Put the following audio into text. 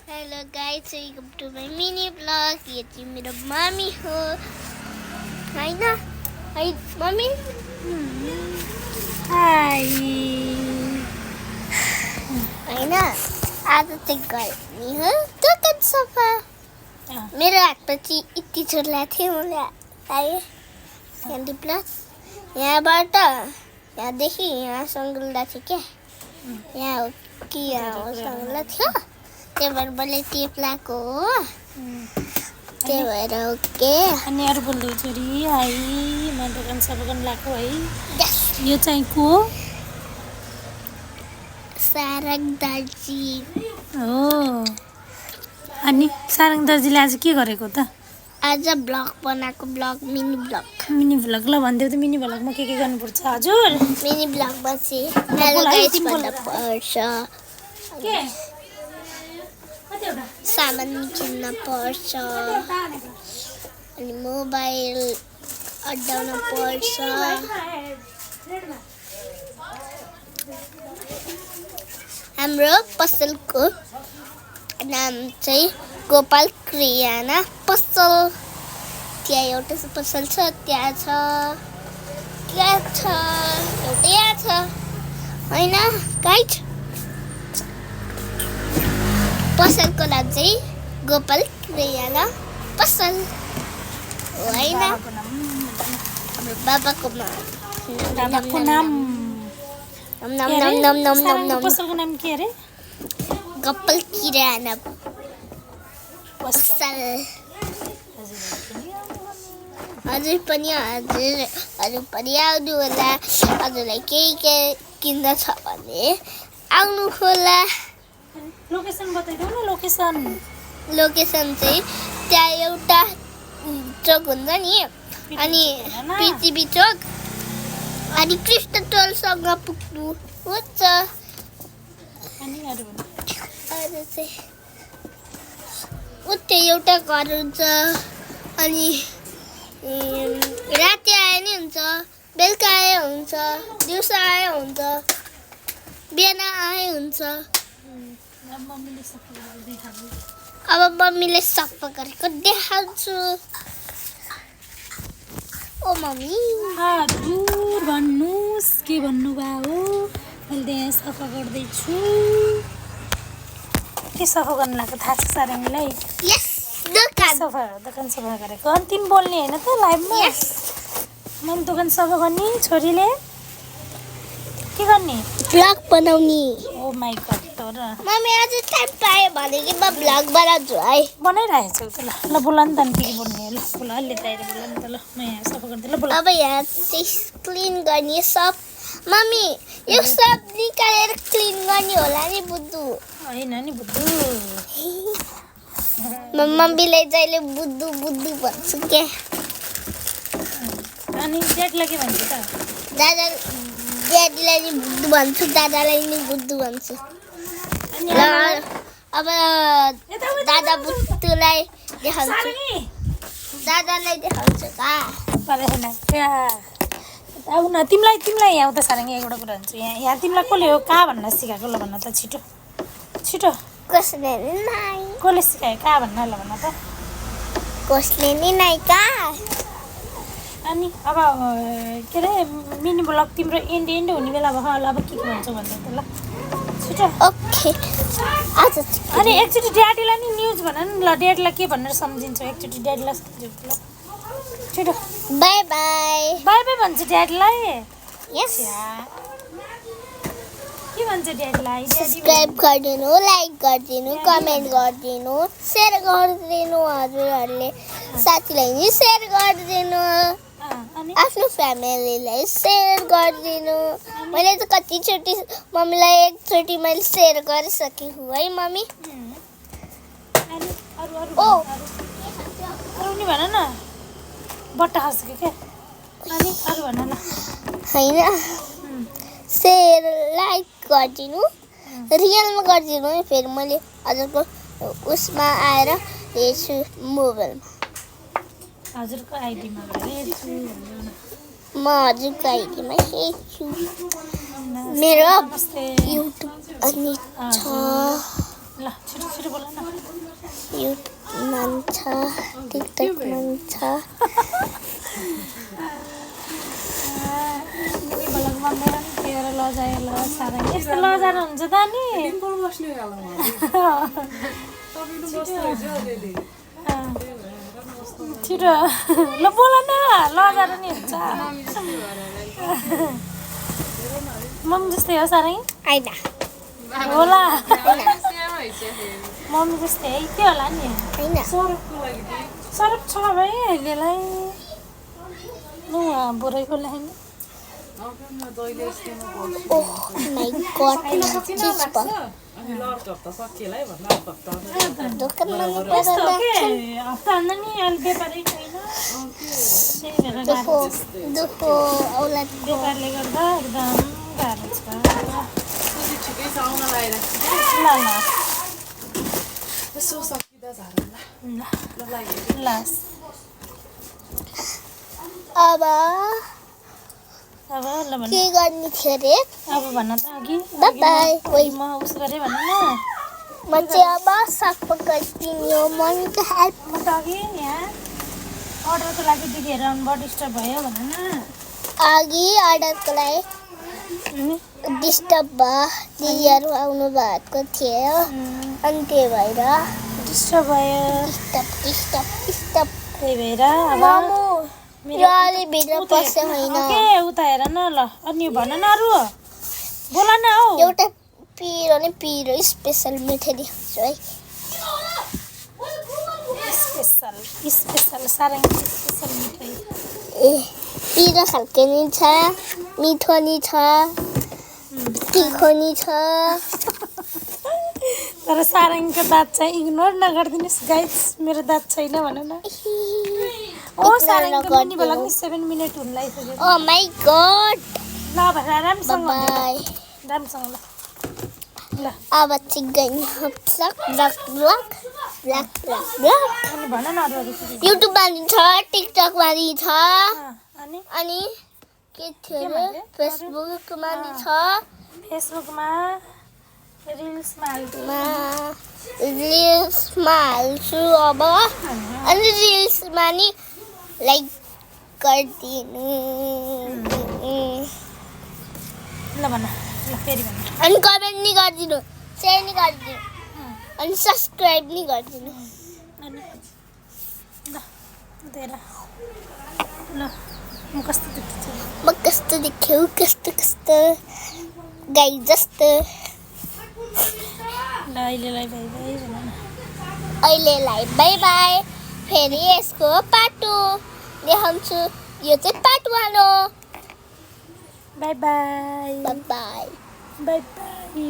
Hello guys, welcome to my mini vlog. ये चाहिँ मेरो मम्मी हो हैन है मम्मी हाय हैन आज चाहिँ गर्मी हो दोकान सफा मेरो हातपछि यति चुर्ला थियो मैले आए क्यान्डी प्लस यहाँबाट यहाँदेखि यहाँ सङ्गुल्दा थियो क्या यहाँ हो कि यहाँ सङ्गुल्दा थियो त्यही भएर मैले टेप लगाएको हो त्यही भएर ओके अनि अरू बोल्दै छोरी हाय म दोकान सफा गर्न लाग्यो है Yes. यो चाहिँ को सारङ दार्जी हो अनि सारङ दाजुले आज के गरेको त आज ब्लग बनाएको blog mini blog mini vlog ल भनिदेऊ त मिनी भ्लगमा के गर्नुपर्छ हजुर मिनी ब्लगमा चाहिँ बोल हेलो है, गाइस तिमी बोल। भन्नु पर्छ के कतिवटा सामान किन्न पर्छ अनि मोबाइल अड्डाउन पर्छ हाम्रो पसलको नाम चाहिँ गोपाल क्रियाना पसल त्यहाँ एउटा पसल छ त्यहाँ छ एउटै यहाँ छ होइन गाइड पसलको नाम चाहिँ गोपाल क्रियाना पसल हो होइन हाम्रो बाबाको बाबाको नाम सारङको पसलको नाम के अरे गोपाल किराना पसल हजुर पनि आउनु होला हजुरलाई केही किन्न छ भने आउनु होला लोकेसन बताइदेऊ न लोकेसन चाहिँ त्यहाँ एउटा चोक हुन्छ नि अनि पृथ्वी चोक अनि कृष्ण टोलसँग पुग्नु हुन्छ अनि अरू अरू चाहिँ उतै एउटा घर हुन्छ अनि राति आए नि हुन्छ बेलुका आए हुन्छ दिउँसो आए हुन्छ बिहान आए हुन्छ अब मम्मीले सफा गरेको देखाउँछु ओ मम्मी हजुर भन्नुहोस् के भन्नुभयो मैले यहाँ सफा गर्दैछु के सफा गर्न लाग्यो थाहा छ सारङलाई यस दोकान दोकान सफा गरेको अनि तिमी बोल्ने होइन त लाइभमा यस मैले दोकान सफा गर्ने छोरीले के गर्ने भ्लग बनाउने ओ माई गड तर मम्मी आज टाइम पायो भने कि म भ्लग बनाउँछु है बनाइरहेको छु त ल बोला नि त अनि के भन्ने ल बोला अलि तयारी बोला नि त ल म यहाँ सफा गर्दै ल बोला अब यहाँ चाहिँ क्लिन गर्ने सब मम्मी यो सब निकालेर क्लिन गर्ने होला नि बुद्धु होइन नि बुद्धु म मम्मीले जहिले बुद्धु बुद्धु भन्छु क्या अनि ड्याडीलाई के भन्छ त ड्याडीलाई नि बुद्धु भन्छु दादालाई नि बुद्धु भन्छु अनि ल अब दादा बुद्धुलाई देखाउँछु दादालाई देखाउँछु का परेन क्या आऊ न तिमीलाई यहाँ उता सारङ एउटा कुरा भन्छु यहाँ तिमीलाई कसले हो कहाँ भन्न सिकाएको ल भन्न त छिटो कसले नि नाइ कसले सिकायो कहाँ भन्न ल भन्न त कसले नि नाइ का अनि अब के अरे मिनी ब्लग तिम्रो एन्ड हुने बेला भयो अब के भन्छौ भन्दै त ल छिटो ओके आज अनि एकचोटि ड्याडीलाई नि न्युज भन न ल ड्याडीलाई के भनेर सम्झिन्छौ एकचोटि ड्याडीलाई सम्झिन्छौ ल छिटो बाई बाई बाई बाई भन्छ ड्याडीलाई यस के भन्छ ड्याडीलाई सब्सक्राइब गरिदिनु लाइक गरिदिनु कमेन्ट गरिदिनु सेयर गरिदिनु हजुरहरूले साथीलाई नि सेयर गरिदिनु अनि आफ्नो फ्यामिलीलाई सेयर गरिदिनु मैले त कतिचोटि मम्मीलाई एकचोटि मैले सेयर गरिसकेको है मम्मी अनि अरू ओ अरू नि भन न बट्टा खस्यो क्या अनि अरू भन न होइन सेयर लाइक गरिदिनु रियलमा गरिदिनु है फेरि मैले हजुरको उसमा आएर हेर्छु मोबाइलमा हजुरको आइडीमा हेर्छु म हजुरको आइडीमा हेर्छु मेरो नमस्ते युट्युब अनि छ ल ल छिटो छिटो बोल न युट्युब मान्छ टिकटक मान्छ भलगमा मेरो नि केयर लजायो ल सारा यस्तो लजाएर हुन्छ त नि छिटो ल बोल न लजाएर नि हुन्छ मम्मी जस्तै हो सारै आइदा होला मम्मी जस्तै है के होला नि हैन सरप छ भाइ अहिलेलाई ल बुढैको लागि ओह माय गॉड चिज पा दोकानमा यस्तो के हप्ता नि अहिले व्यापारै छैन त्यही भएर दुखो औलादको व्यापारले गर्दा एकदम गाह्रो छ ल ल ल अब ल भन के गर्ने थियो रे अब भन्न त अघि बाई ओइ म उस गरेँ भन न म चाहिँ अब साग पकाइदिने हो मम्मीको हेल्प म त अघि यहाँ अर्डरको लागि दिदीहरू आउनुभयो डिस्टर्ब भयो भन न अघि अर्डरको लागि डिस्टर्ब भयो दिदीहरू आउनु भएको थियो अनि त्यही भएर डिस्टर्ब भयो डिस्टर्ब त्यही भएर अब मामु यो अलि भित्र पस्यो होइन के उता हेर न ल अनि भन न अरू बोल न हौ एउटा पिरो स्पेसल मिठाई देखाउँछु है स्पेसल साह्रै स्पेसल मिठाई ए पिरो खालको नि छ मिठो नि छ तिखो नि छ तर सारङको दाँत चाहिँ इग्नोर नगरिदिनुहोस् गाइस मेरो दाँत छैन भन न ओ सारङको मिनी भ्लग नि 7 मिनेट हुन लागिसक्यो ओ माय गॉड ल भएर राम्रोसँग बाई राम्रोसँग ल अब चाहिँ गइन ब्लक अनि भन न अरू युट्युबमा नि छ टिकटकमा नि छ अनि अनि के थियो रे फेसबुकमा नि छ फेसबुकमा रिल्समा हाल्छु अब अनि रिल्समा नि लाइक गरिदिनु ल भन ल फेरि भन अनि कमेन्ट नि गरिदिनु सेयर नि गरिदिनु अनि सब्सक्राइब नि गरिदिनु अनि ल देला ल म कस्तो देख्छु कस्तो गाई जस्तो ल अहिलेलाई बाई बाई भन न अहिलेलाई बाई बाई फेरि यसको पार्ट 2 देखाउँछु यो चाहिँ पार्ट 1 हो by by by by by by